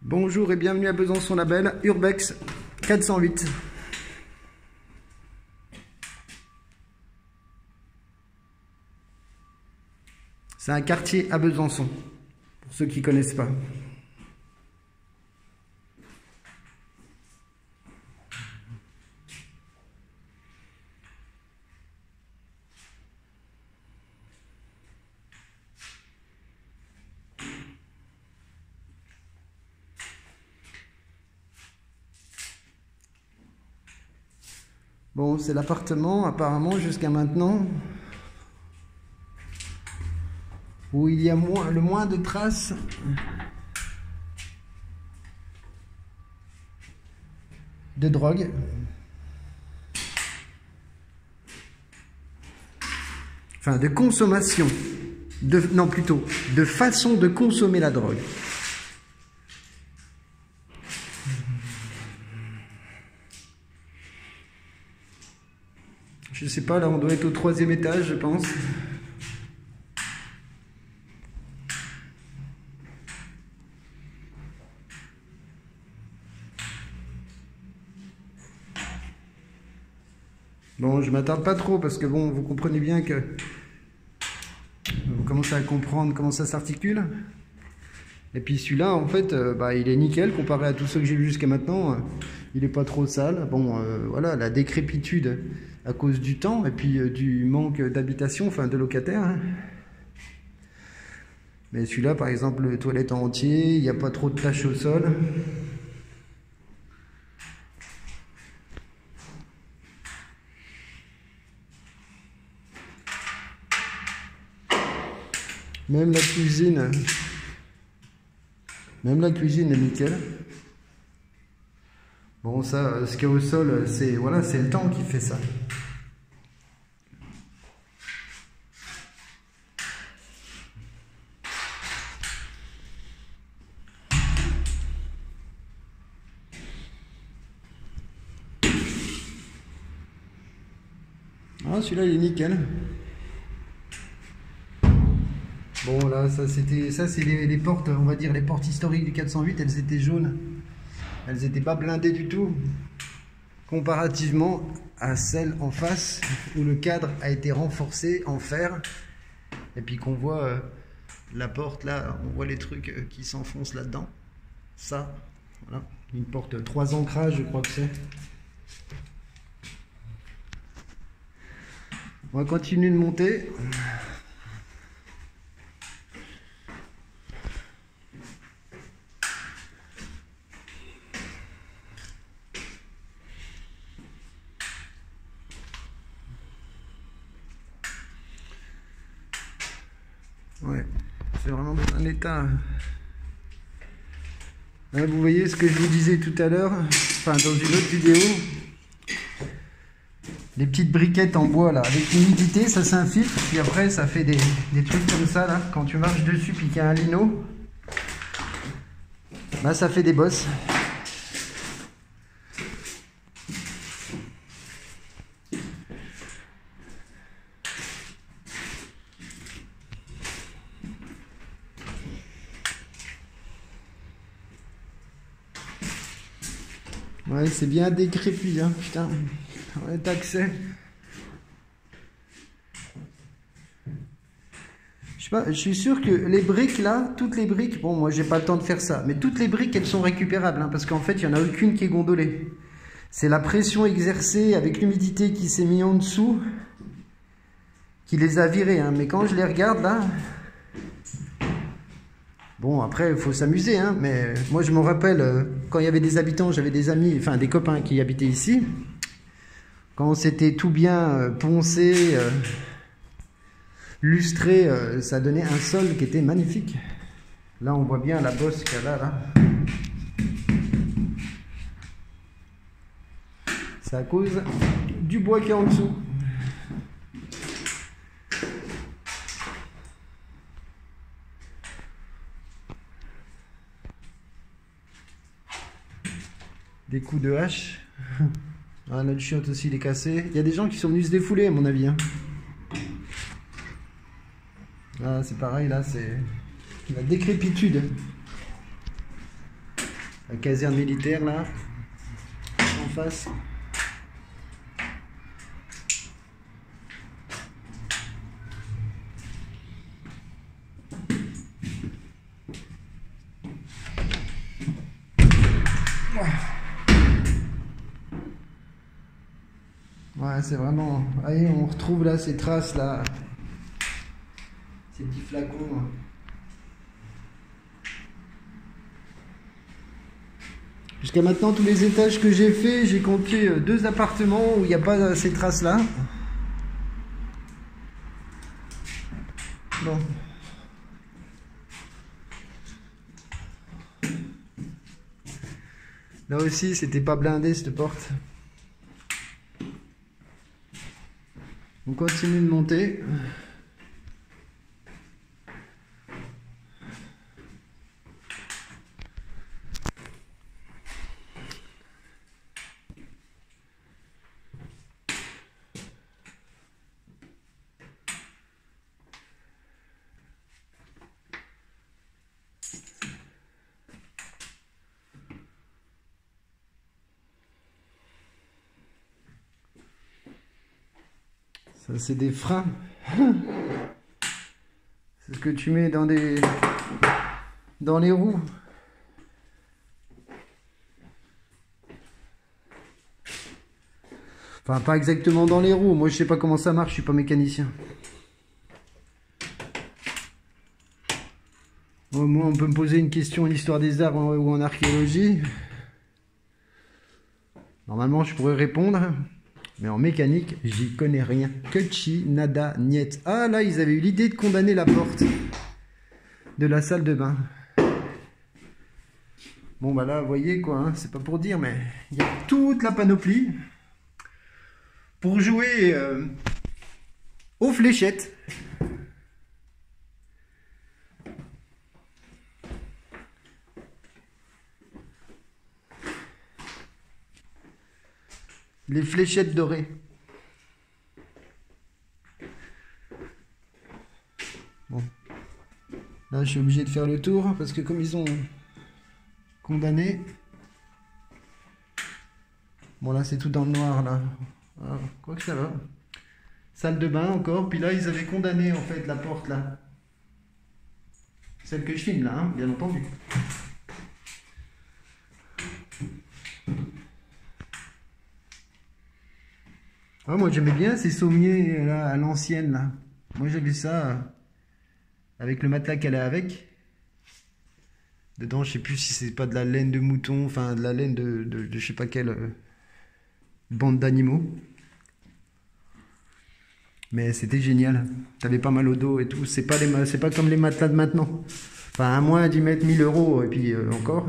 Bonjour et bienvenue à Besançon Label, Urbex 408. C'est un quartier à Besançon, pour ceux qui ne connaissent pas. Bon, c'est l'appartement, apparemment, jusqu'à maintenant, où il y a le moins de traces de drogue. Enfin, de consommation. Non, plutôt, de façon de consommer la drogue. Je sais pas, là on doit être au 3e étage, je pense. Bon, je m'attarde pas trop parce que bon, vous comprenez bien que vous commencez à comprendre comment ça s'articule. Et puis celui-là, en fait, il est nickel comparé à tous ceux que j'ai vus jusqu'à maintenant. Il est pas trop sale. Bon, voilà, la décrépitude à cause du temps et puis du manque d'habitation, enfin de locataires. Hein. Mais celui-là, par exemple, le toilette en entier, il n'y a pas trop de taches au sol. Même la cuisine est nickel. Bon, ça, ce qu'il y a au sol, c'est voilà, c'est le temps qui fait ça. Ah, celui-là, il est nickel. Bon, là, ça c'est les portes, on va dire les portes historiques du 408, elles étaient jaunes. Elles n'étaient pas blindées du tout, comparativement à celle en face où le cadre a été renforcé en fer. Et puis qu'on voit la porte là, on voit les trucs qui s'enfoncent là-dedans. Ça, voilà, une porte 3 ancrages, je crois que c'est. On va continuer de monter. Ouais, c'est vraiment dans un état. Là, vous voyez ce que je vous disais tout à l'heure, enfin dans une autre vidéo. Les petites briquettes en bois là, avec l'humidité, ça s'infiltre, puis après ça fait des trucs comme ça là. Quand tu marches dessus, puis qu'il y a un lino, bah ça fait des bosses. Ouais, c'est bien décrépit, hein, putain. Ouais, d'accès. Je sais pas, je suis sûr que les briques là, toutes les briques, bon, moi j'ai pas le temps de faire ça, mais toutes les briques elles sont récupérables, hein, parce qu'en fait il n'y en a aucune qui est gondolée. C'est la pression exercée avec l'humidité qui s'est mise en dessous qui les a virées, hein. Mais quand je les regarde là. Bon, après, il faut s'amuser, hein, mais moi, je me rappelle, quand il y avait des habitants, j'avais des amis, enfin, des copains qui habitaient ici. Quand c'était tout bien poncé, lustré, ça donnait un sol qui était magnifique. Là, on voit bien la bosse qu'il y a là. C'est à cause du bois qui est en dessous. Des coups de hache. Ah, notre chiotte aussi, il est cassé. Il y a des gens qui sont venus se défouler, à mon avis. Hein. Là, c'est pareil, là, c'est la décrépitude. la caserne militaire là, en face. Ouais, c'est vraiment... Allez, on retrouve là ces traces là. Ces petits flacons. Jusqu'à maintenant, tous les étages que j'ai fait, j'ai compté 2 appartements où il n'y a pas ces traces là. Bon. Là aussi, c'était pas blindé cette porte. On continue de monter. Ça, c'est des freins. C'est ce que tu mets dans les roues. Enfin, pas exactement dans les roues. Moi, je sais pas comment ça marche. Je suis pas mécanicien. Bon, moi, on peut me poser une question en histoire des arts ou en archéologie. Normalement, je pourrais répondre. Mais en mécanique, j'y connais rien. Kuchi, nada, niet. Ah, là, ils avaient eu l'idée de condamner la porte de la salle de bain. Bon, bah là, vous voyez quoi, hein, c'est pas pour dire, mais il y a toute la panoplie pour jouer aux fléchettes. Les fléchettes dorées. Bon. Là, je suis obligé de faire le tour parce que comme ils ont condamné... Bon, là, c'est tout dans le noir, là. Ah, quoi que ça va. Salle de bain encore. Puis là, ils avaient condamné, en fait, la porte, là. Celle que je filme, là, hein, bien entendu. Ah, moi, j'aimais bien ces sommiers, là, à l'ancienne, là. Moi, j'avais ça avec le matelas qu'elle a avec. Dedans, je sais plus si c'est pas de la laine de mouton, enfin, de la laine de je sais pas quelle bande d'animaux. Mais c'était génial. T'avais pas mal au dos et tout. C'est pas comme les matelas de maintenant. Enfin, à moins d'y mettre 1000 € et puis encore.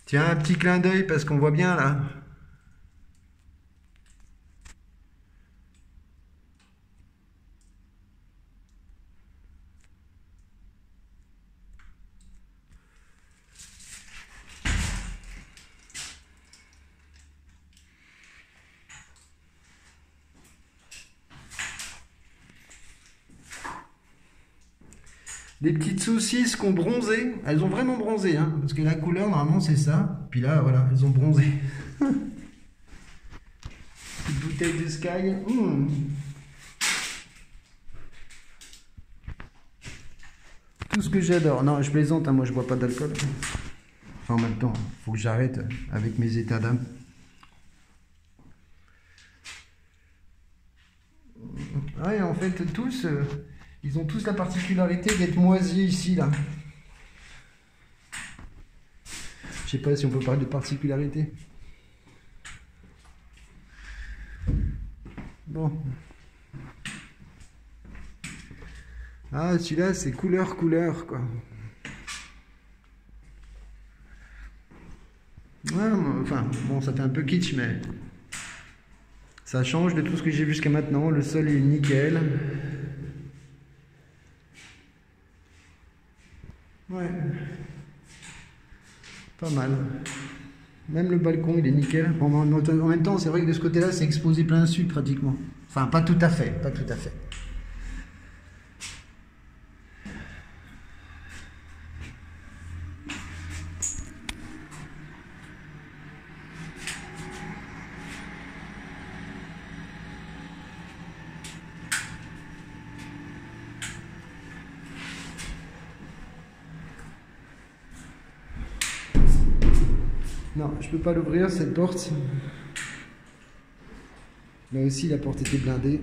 Tiens, un petit clin d'œil parce qu'on voit bien là. Des petites saucisses qui ont bronzé. Elles ont vraiment bronzé, hein, parce que la couleur, normalement, c'est ça. Puis là, voilà, elles ont bronzé. Petite bouteille de Sky. Tout ce que j'adore. Non, je plaisante, hein, moi, je bois pas d'alcool. Enfin, en même temps, faut que j'arrête avec mes états d'âme. Ouais, en fait, tous... ils ont tous la particularité d'être moisis ici, là. Je sais pas si on peut parler de particularité. Bon. Ah, celui-là, c'est couleur, quoi. Ouais, enfin, bon, ça fait un peu kitsch, mais... ça change de tout ce que j'ai vu jusqu'à maintenant. Le sol est nickel. Ouais. Pas mal. Même le balcon, il est nickel. Bon, en même temps, c'est vrai que de ce côté-là, c'est exposé plein sud pratiquement. Enfin, pas tout à fait, pas tout à fait. Non, je peux pas l'ouvrir cette porte. Là aussi, la porte était blindée.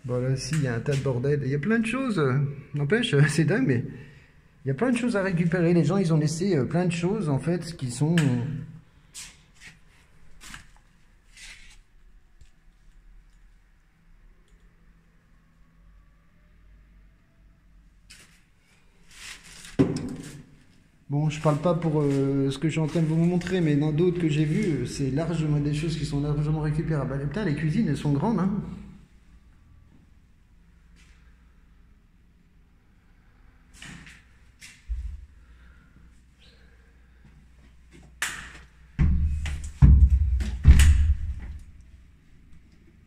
Bon, là aussi, il y a un tas de bordel. Il y a plein de choses. N'empêche, c'est dingue, mais il y a plein de choses à récupérer. Les gens, ils ont laissé plein de choses, en fait, qui sont... Bon, je parle pas pour ce que je suis en train de vous montrer, mais dans d'autres que j'ai vues, c'est largement des choses qui sont largement récupérables. Putain, les cuisines, elles sont grandes, hein.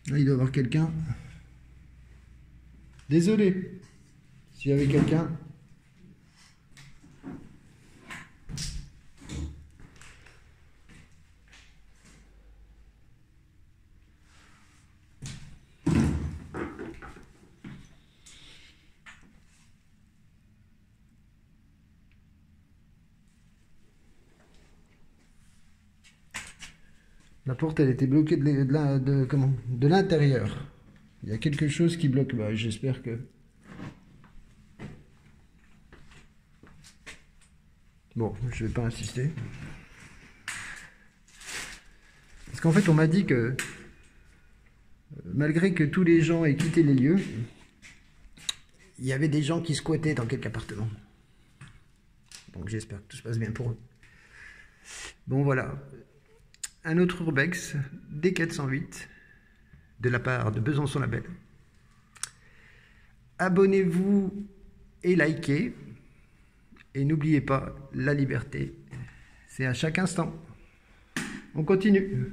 Là, il doit y avoir quelqu'un. Désolé, s'il y avait quelqu'un. La porte, elle était bloquée de l'intérieur. Il y a quelque chose qui bloque. Bah, j'espère que... Bon, je vais pas insister. Parce qu'en fait, on m'a dit que malgré que tous les gens aient quitté les lieux, il y avait des gens qui squattaient dans quelques appartements. Donc j'espère que tout se passe bien pour eux. Bon, voilà. Un autre Urbex, D408, de la part de Besançon Label. Abonnez-vous et likez. Et n'oubliez pas, la liberté, c'est à chaque instant. On continue.